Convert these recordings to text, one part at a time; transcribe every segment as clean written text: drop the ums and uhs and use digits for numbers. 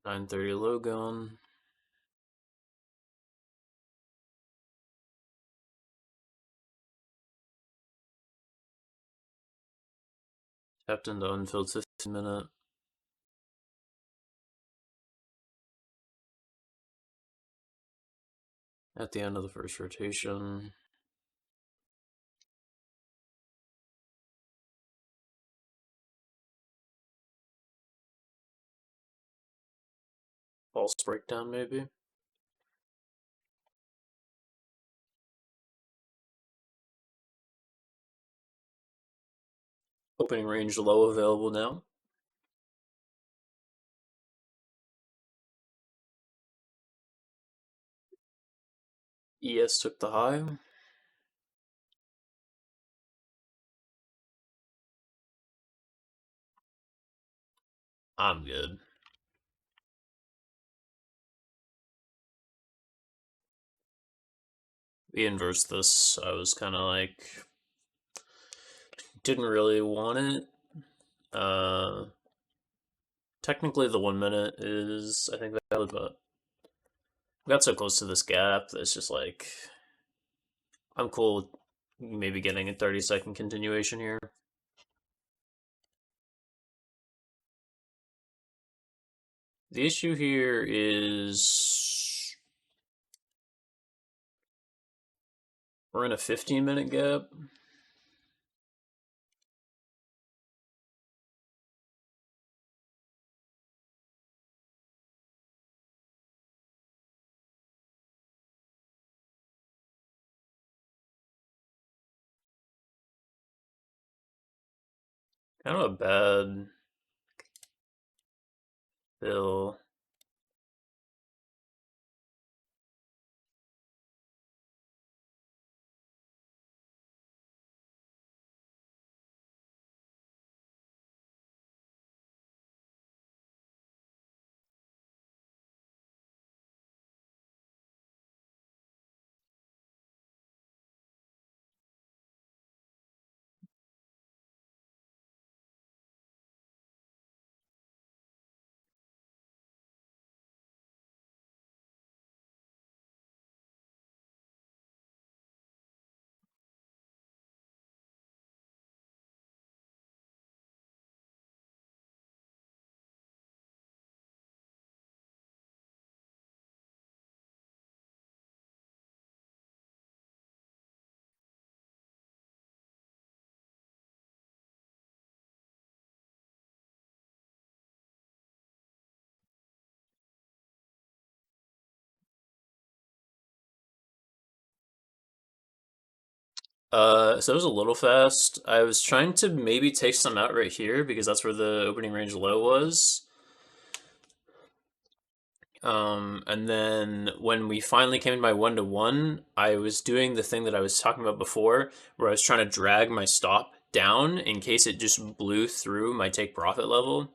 9:30 low gone. Tapped into unfilled 15-minute. At the end of the first rotation. False breakdown, maybe. Opening range low available now. ES took the high. I'm good. We inversed this. I was kind of like, didn't really want it. Technically, the 1 minute is, I think, valid, but we got so close to this gap that it's just like, I'm cool with maybe getting a 30-second continuation here. The issue here is we're in a 15-minute gap. Kind of a bad fill. So it was a little fast. I was trying to maybe take some out right here because that's where the opening range low was. And then when we finally came in by 1-to-1, I was doing the thing that I was talking about before, where I was trying to drag my stop down in case it just blew through my take profit level.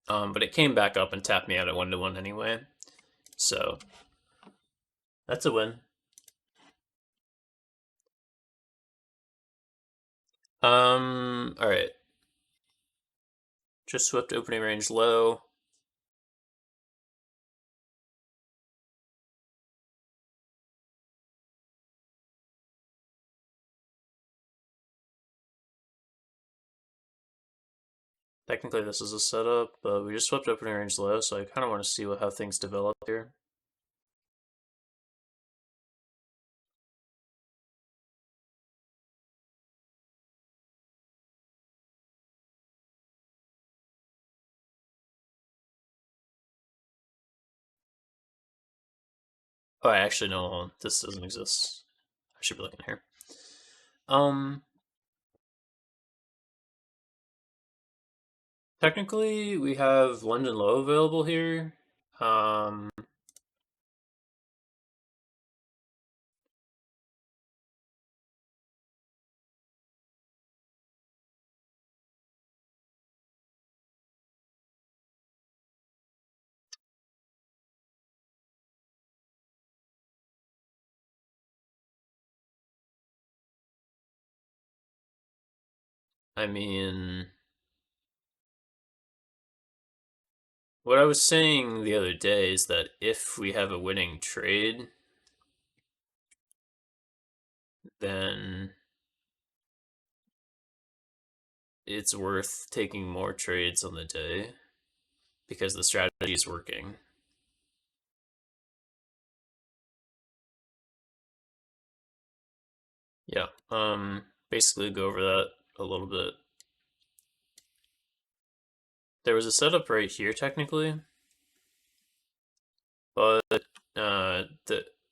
But it came back up and tapped me out at 1-to-1 anyway. So that's a win. All right. Just swept opening range low. Technically, this is a setup, but we just swept opening range low, so I kind of want to see how things develop here. Oh, I actually know this doesn't exist. I should be looking here. Technically, we have London low available here. Um, I mean, What I was saying the other day is that if we have a winning trade, then it's worth taking more trades on the day because the strategy is working. Yeah, basically go over that a little bit. There was a setup right here technically, but the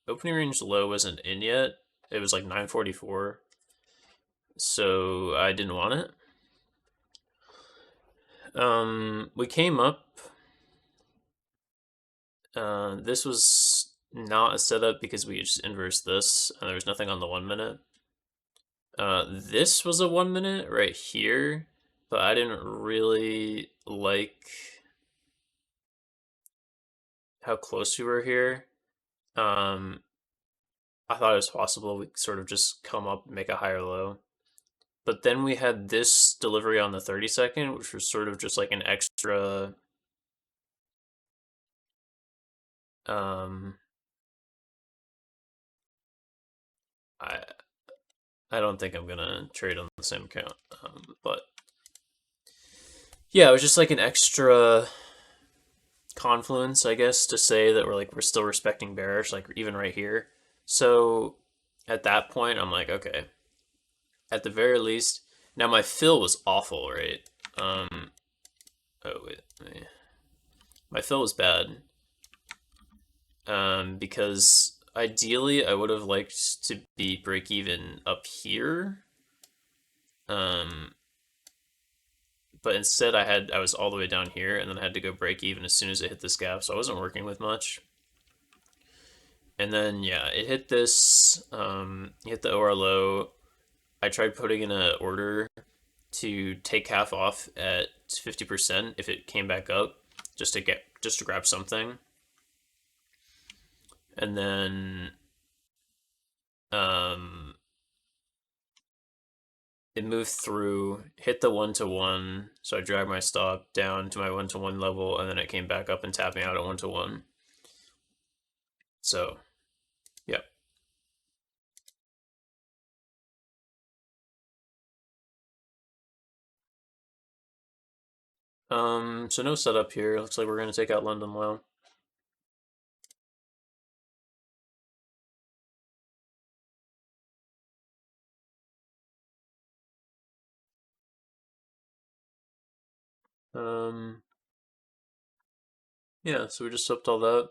opening range low wasn't in yet. It was like 944, so I didn't want it. We came up. This was not a setup because we just inversed this, and there was nothing on the 1 minute. This was a 1 minute right here, but I didn't really like how close we were here. I thought it was possible we could sort of just come up and make a higher low. But then we had this delivery on the 30-second, which was sort of just like an extra I I don't think I'm gonna trade on the same account. But yeah, it was just like an extra confluence, I guess, to say that we're still respecting bearish, like even right here. So at that point, I'm like, okay, at the very least. Now my fill was awful, right? Oh wait, my fill was bad. Because ideally I would have liked to be break even up here. But instead I was all the way down here, and then I had to go break even as soon as it hit this gap, so I wasn't working with much. And then yeah, it hit this, hit the OR low. I tried putting in an order to take half off at 50% if it came back up, just to grab something. And then it moved through, hit the 1-to-1, so I dragged my stop down to my 1-to-1 level, and then it came back up and tapped me out at 1-to-1. So, yeah. So no setup here. Looks like we're gonna take out London Low. Um, yeah, so we just swept all that.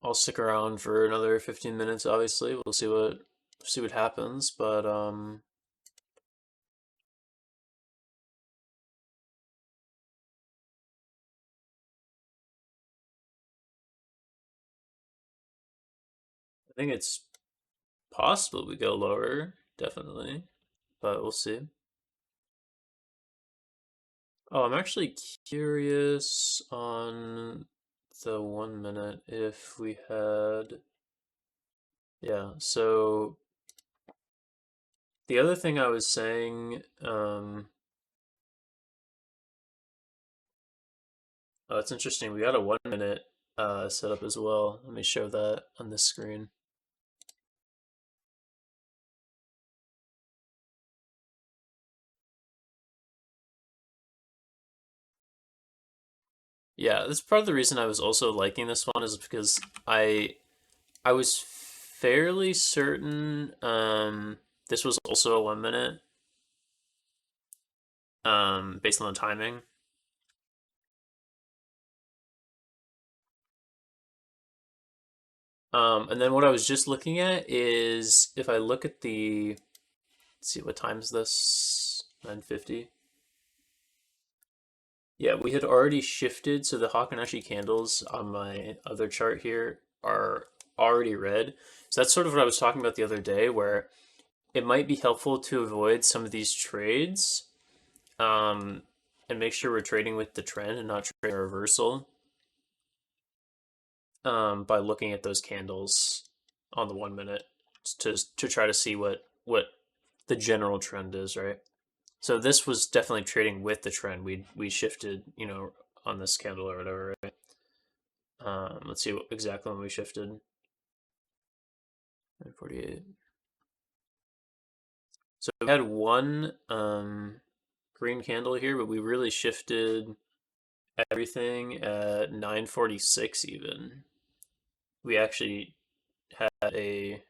I'll stick around for another 15 minutes, obviously. We'll see what happens, but I think it's possible we go lower, definitely, but we'll see. Oh, I'm actually curious on the 1 minute if we had, yeah, so the other thing I was saying, oh, it's interesting. We got a 1 minute setup as well. Let me show that on this screen. Yeah, that's part of the reason I was also liking this one is because I was fairly certain this was also a 1 minute based on the timing. And then what I was just looking at is if I look at the, let's see, what time is this? 9:50. Yeah, we had already shifted, so the Hakanashi candles on my other chart here are already red. So that's sort of what I was talking about the other day, where it might be helpful to avoid some of these trades, um, and make sure we're trading with the trend and not trading a reversal, by looking at those candles on the 1 minute to try to see what the general trend is, right? So this was definitely trading with the trend. We shifted, on this candle or whatever, right? Let's see exactly when we shifted. 48. So we had one green candle here, but we really shifted everything at 9:46 even. We actually had a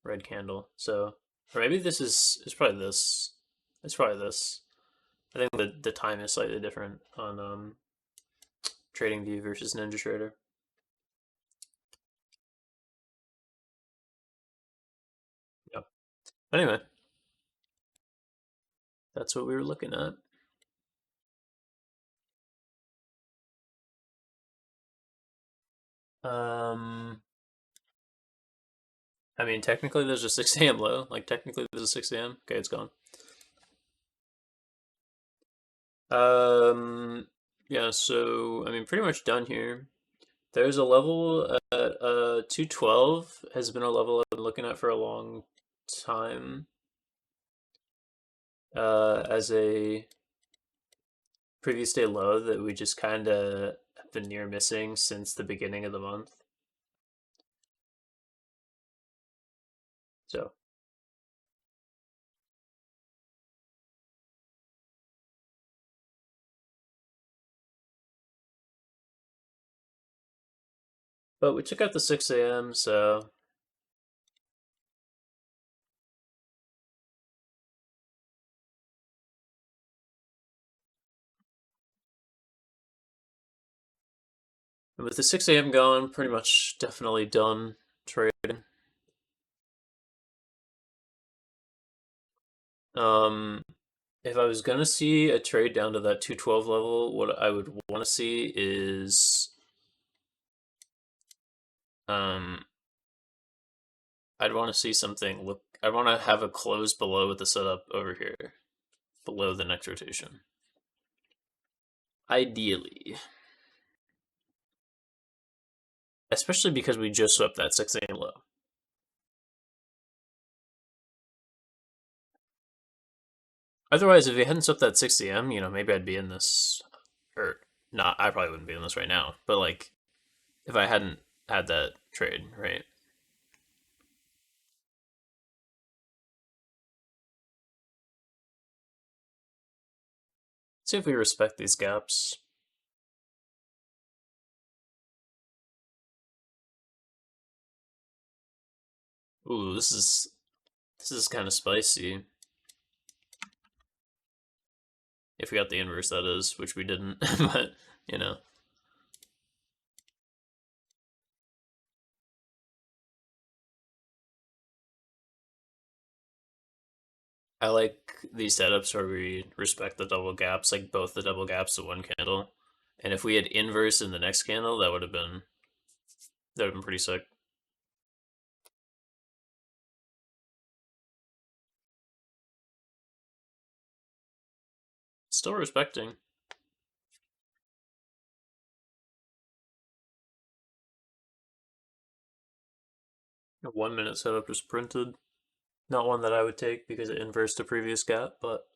red candle. So, or maybe this is it's probably this. It's probably this. I think the time is slightly different on TradingView versus NinjaTrader. Yep. Anyway, that's what we were looking at. Um, I mean, technically there's a 6 a.m. low. Like technically there's a 6 a.m. Okay, it's gone. Um, yeah. So I mean, pretty much done here. There's a level at 212 has been a level I've been looking at for a long time. As a previous day low that we just kind of have been near missing since the beginning of the month. So, but we took out the 6 a.m. So with the 6 a.m. gone, pretty much definitely done trading. Um, if I was gonna see a trade down to that 212 level, what I would want to see is um I'd want to see something look. I want to have a close below with the setup over here, below the next rotation. Ideally, especially because we just swept that 6 a.m. low. Otherwise, if we hadn't swept that 6 a.m., maybe I'd be in this, or not. I probably wouldn't be in this right now. But like, if I hadn't had that trade, right? See if we respect these gaps. Ooh, this is kind of spicy. If we got the inverse, that is, which we didn't. But you know, I like these setups where we respect the double gaps, like both the double gaps of one candle. And if we had inverse in the next candle, that would have been pretty sick. Still respecting. A 1 minute setup just printed. Not one that I would take because it inversed a previous gap, but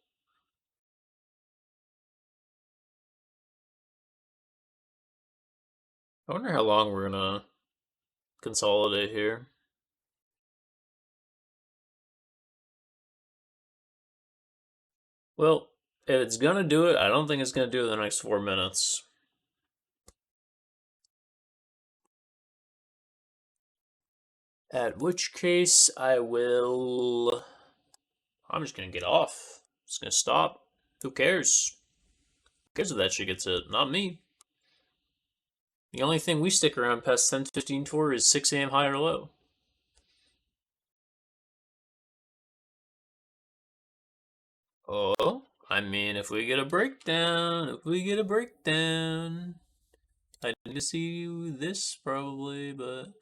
I wonder how long we're gonna consolidate here. Well, if it's gonna do it, I don't think it's gonna do it in the next 4 minutes. At which case, I'm just gonna get off. Just gonna stop. Who cares? Who cares if that shit gets hit? Not me. The only thing we stick around past 10:15 for is 6 a.m. high or low. Oh, I mean, if we get a breakdown, I need to see this probably, but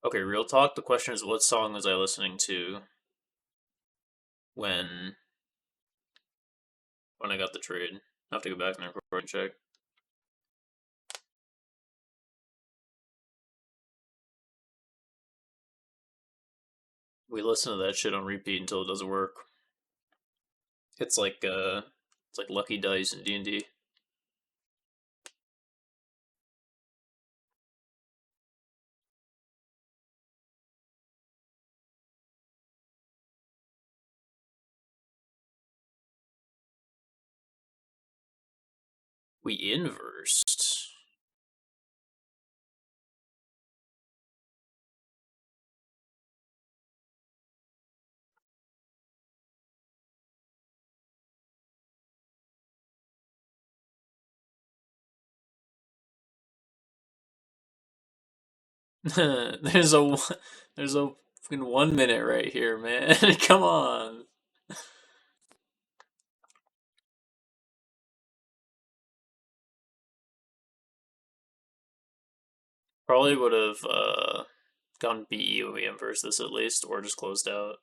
Okay, real talk. The question is, what song was I listening to when I got the trade? I have to go back and record and check. We listen to that shit on repeat until it doesn't work. It's like Lucky Dice in D&D. We inversed. there's a there's a fucking 1 minute right here, man. Come on. Probably would have gone BE when we inversed this at least, or just closed out.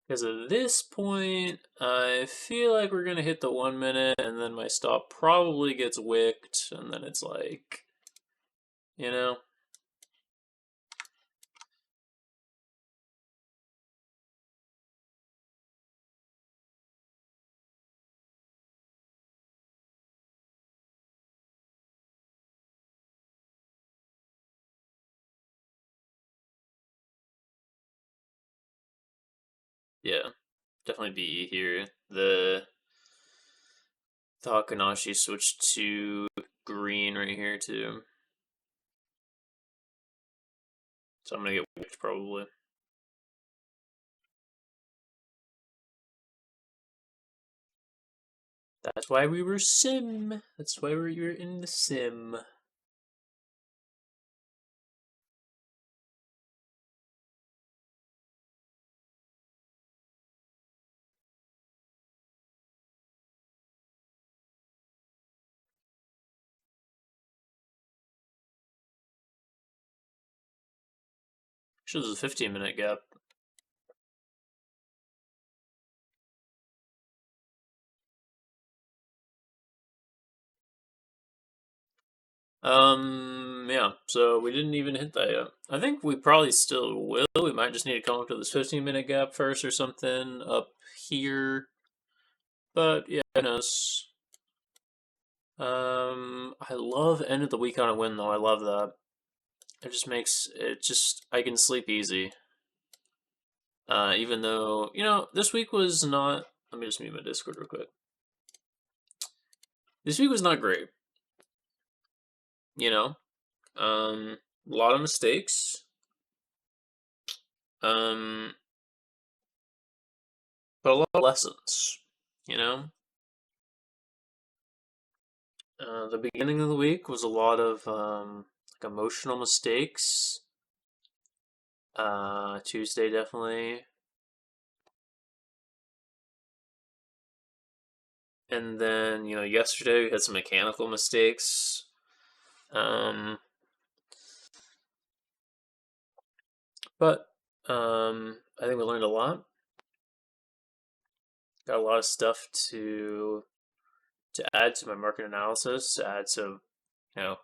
Because at this point, I feel like we're gonna hit the 1 minute, and then my stop probably gets wicked, and then it's like, you know. Yeah, definitely BE here. The Takanashi switched to green right here too. So I'm gonna get wicked probably. That's why we were sim. That's why we were in the sim. Actually, there's a 15-minute gap. Yeah, so we didn't even hit that yet. I think we probably still will. We might just need to come up to this 15-minute gap first or something up here. But yeah, who knows. I love end of the week on a win though. I love that. It just makes it just I can sleep easy. Even though, this week was not. Let me just mute my Discord real quick. This week was not great. You know, a lot of mistakes. Um, but a lot of lessons. You know, the beginning of the week was a lot of like emotional mistakes. Tuesday definitely, and then yesterday we had some mechanical mistakes. But I think we learned a lot. Got a lot of stuff to add to my market analysis, to add to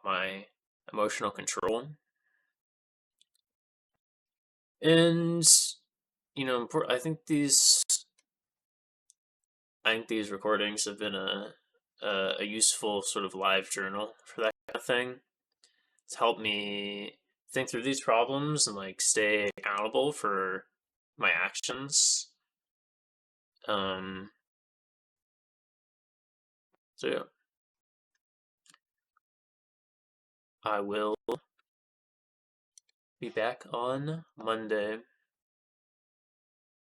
my emotional control, and I think these recordings have been a useful sort of live journal for that kind of thing. It's helped me think through these problems and like stay accountable for my actions. So yeah, I will be back on Monday.